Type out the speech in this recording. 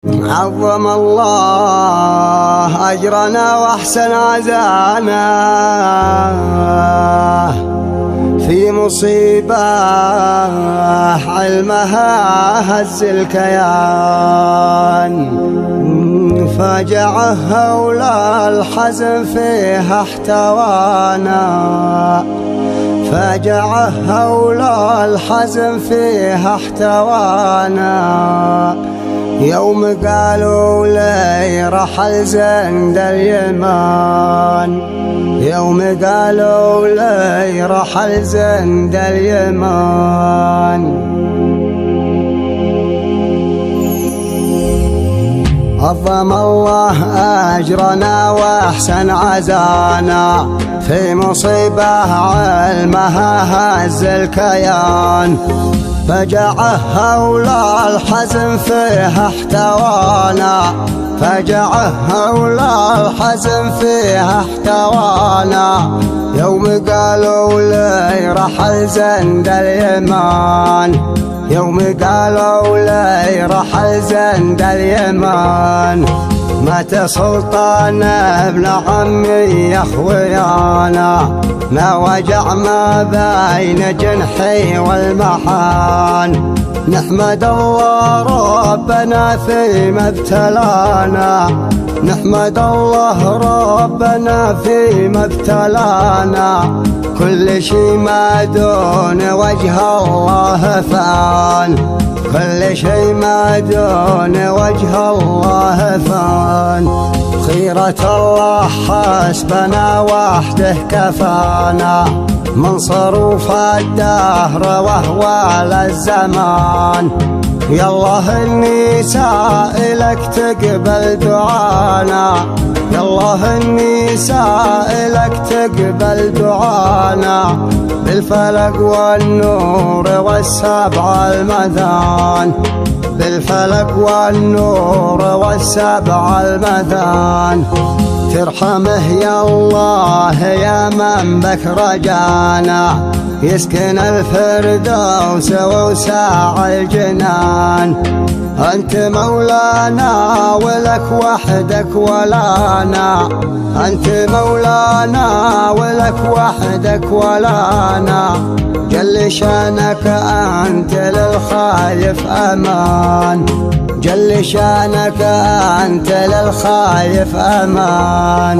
عظم الله أجرنا وأحسن عزانا في مصيبة علمها هز الكيان. فاجعه هولا الحزن فيها احتوانا، فاجعه هولا الحزن فيها احتوانا. يوم قالوا لي رحل زند اليمان، يوم قالوا لي رحل زند اليمان. عظم الله أجرنا وأحسن عزانا في مصيبة علمها هز الكيان. فجعه هولا الحزن فيها احتوانا، فجعه هولا الحزن فيها احتوانا. يوم قالوا لي رحل زند اليمان، يوم قالوا لي رحل زند اليمان. مات سلطان ابن عمي يا خويانا، ما وجع ما بين جنحي والمحان. نحمد الله ربنا فيما ابتلانا، نحمد الله ربنا فيما ابتلانا. كل شي ما دون وجه الله فان، كل شي ما دون وجه الله فان. خيرة الله حسبنا وحده كفانا، من صروف الدهر وهو للزمان. يا الله إني سائلك تقبل دعانا، يا الله إني سائلك تقبل دعانا. بالفلق والنور والسبع المثان، بالفلق والنور والسبع المثان. ترحمه يا الله يا من بك رجانا، يسكن الفردوس ووسع الجنان. أنت مولانا ولك وحدك ولانا، أنت مولانا ولك وحدك ولانا. جل شانك أنت للخايف أمان، جل شانك أنت للخايف أمان.